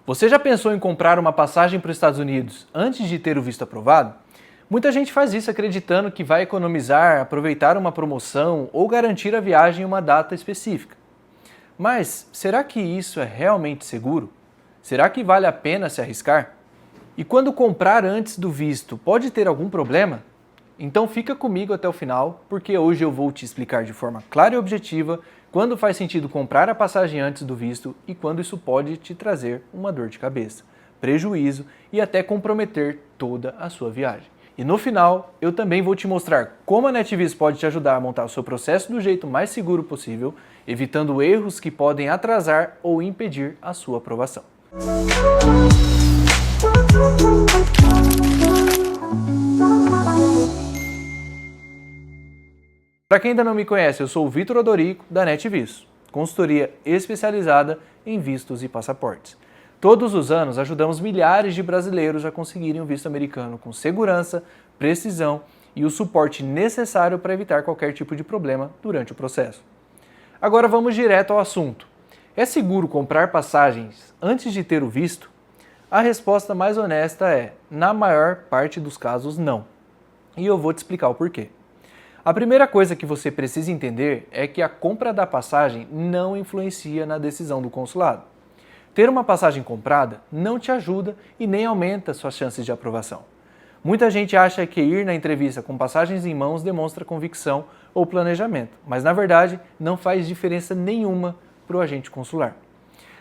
Você já pensou em comprar uma passagem para os Estados Unidos antes de ter o visto aprovado? Muita gente faz isso acreditando que vai economizar, aproveitar uma promoção ou garantir a viagem em uma data específica. Mas será que isso é realmente seguro? Será que vale a pena se arriscar? E quando comprar antes do visto, pode ter algum problema? Então fica comigo até o final, porque hoje eu vou te explicar de forma clara e objetiva quando faz sentido comprar a passagem antes do visto e quando isso pode te trazer uma dor de cabeça, prejuízo e até comprometer toda a sua viagem. E no final, eu também vou te mostrar como a NetViz pode te ajudar a montar o seu processo do jeito mais seguro possível, evitando erros que podem atrasar ou impedir a sua aprovação. Para quem ainda não me conhece, eu sou o Vitor Odorico, da NetViz, consultoria especializada em vistos e passaportes. Todos os anos ajudamos milhares de brasileiros a conseguirem um visto americano com segurança, precisão e o suporte necessário para evitar qualquer tipo de problema durante o processo. Agora vamos direto ao assunto. É seguro comprar passagens antes de ter o visto? A resposta mais honesta é, na maior parte dos casos, não. E eu vou te explicar o porquê. A primeira coisa que você precisa entender é que a compra da passagem não influencia na decisão do consulado. Ter uma passagem comprada não te ajuda e nem aumenta suas chances de aprovação. Muita gente acha que ir na entrevista com passagens em mãos demonstra convicção ou planejamento, mas na verdade não faz diferença nenhuma para o agente consular.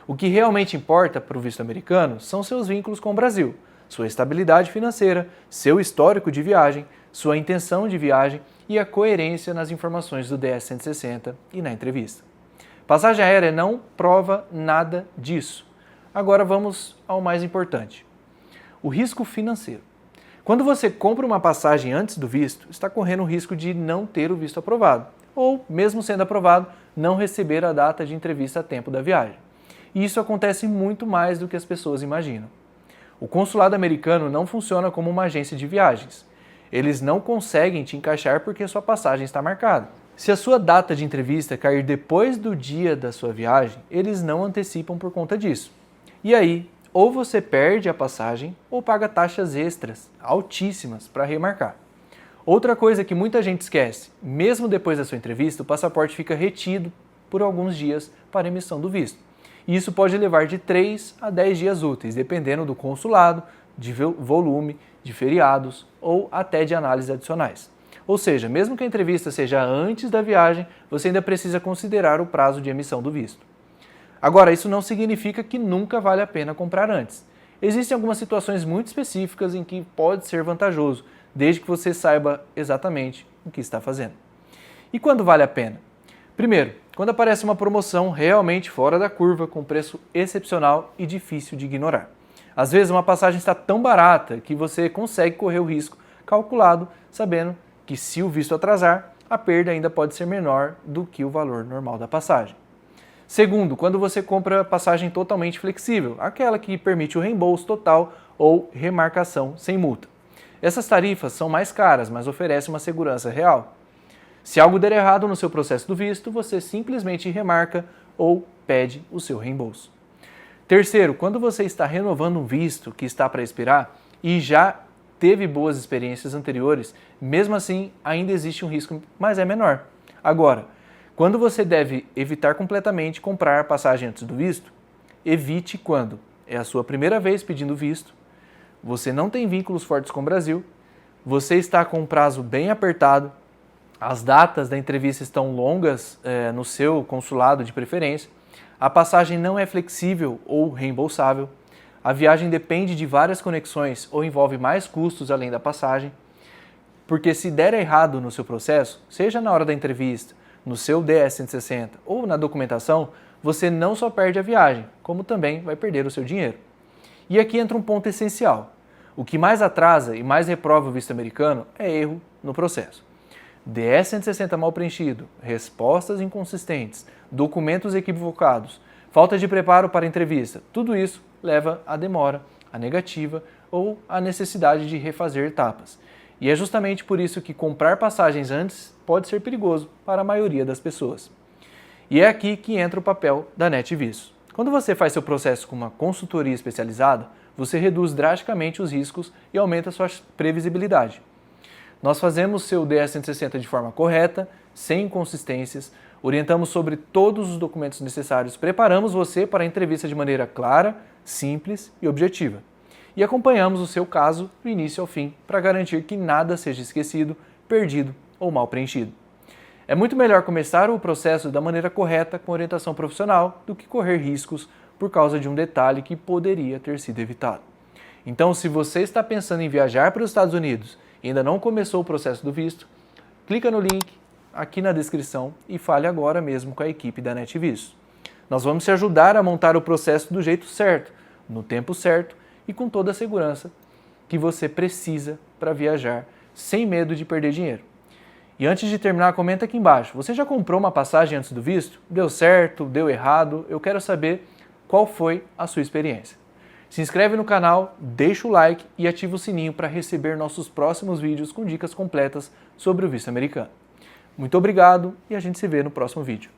O que realmente importa para o visto americano são seus vínculos com o Brasil, sua estabilidade financeira, seu histórico de viagem, sua intenção de viagem e a coerência nas informações do DS-160 e na entrevista. Passagem aérea não prova nada disso. Agora vamos ao mais importante: o risco financeiro. Quando você compra uma passagem antes do visto, está correndo o risco de não ter o visto aprovado, ou, mesmo sendo aprovado, não receber a data de entrevista a tempo da viagem. E isso acontece muito mais do que as pessoas imaginam. O consulado americano não funciona como uma agência de viagens. Eles não conseguem te encaixar porque sua passagem está marcada. Se a sua data de entrevista cair depois do dia da sua viagem, eles não antecipam por conta disso. E aí, ou você perde a passagem ou paga taxas extras, altíssimas, para remarcar. Outra coisa que muita gente esquece: mesmo depois da sua entrevista, o passaporte fica retido por alguns dias para emissão do visto. E isso pode levar de 3 a 10 dias úteis, dependendo do consulado, de volume, de feriados ou até de análises adicionais. Ou seja, mesmo que a entrevista seja antes da viagem, você ainda precisa considerar o prazo de emissão do visto. Agora, isso não significa que nunca vale a pena comprar antes. Existem algumas situações muito específicas em que pode ser vantajoso, desde que você saiba exatamente o que está fazendo. E quando vale a pena? Primeiro, quando aparece uma promoção realmente fora da curva, com preço excepcional e difícil de ignorar. Às vezes uma passagem está tão barata que você consegue correr o risco calculado, sabendo que se o visto atrasar, a perda ainda pode ser menor do que o valor normal da passagem. Segundo, quando você compra a passagem totalmente flexível, aquela que permite o reembolso total ou remarcação sem multa. Essas tarifas são mais caras, mas oferecem uma segurança real. Se algo der errado no seu processo do visto, você simplesmente remarca ou pede o seu reembolso. Terceiro, quando você está renovando um visto que está para expirar e já teve boas experiências anteriores, mesmo assim ainda existe um risco, mas é menor. Agora, quando você deve evitar completamente comprar a passagem antes do visto, evite quando é a sua primeira vez pedindo visto, você não tem vínculos fortes com o Brasil, você está com um prazo bem apertado, as datas da entrevista estão longas no seu consulado de preferência, a passagem não é flexível ou reembolsável, a viagem depende de várias conexões ou envolve mais custos além da passagem, porque se der errado no seu processo, seja na hora da entrevista, no seu DS-160 ou na documentação, você não só perde a viagem, como também vai perder o seu dinheiro. E aqui entra um ponto essencial. O que mais atrasa e mais reprova o visto americano é erro no processo. DS-160 mal preenchido, respostas inconsistentes, documentos equivocados, falta de preparo para a entrevista, tudo isso leva à demora, à negativa ou à necessidade de refazer etapas. E é justamente por isso que comprar passagens antes pode ser perigoso para a maioria das pessoas. E é aqui que entra o papel da NetViz. Quando você faz seu processo com uma consultoria especializada, você reduz drasticamente os riscos e aumenta a sua previsibilidade. Nós fazemos seu DS-160 de forma correta, sem inconsistências, orientamos sobre todos os documentos necessários, preparamos você para a entrevista de maneira clara, simples e objetiva. E acompanhamos o seu caso do início ao fim para garantir que nada seja esquecido, perdido ou mal preenchido. É muito melhor começar o processo da maneira correta com orientação profissional do que correr riscos por causa de um detalhe que poderia ter sido evitado. Então, se você está pensando em viajar para os Estados Unidos e ainda não começou o processo do visto, clica no link aqui na descrição e fale agora mesmo com a equipe da NetVisto. Nós vamos te ajudar a montar o processo do jeito certo, no tempo certo e com toda a segurança que você precisa para viajar sem medo de perder dinheiro. E antes de terminar, comenta aqui embaixo. Você já comprou uma passagem antes do visto? Deu certo? Deu errado? Eu quero saber qual foi a sua experiência. Se inscreve no canal, deixa o like e ativa o sininho para receber nossos próximos vídeos com dicas completas sobre o visto americano. Muito obrigado e a gente se vê no próximo vídeo.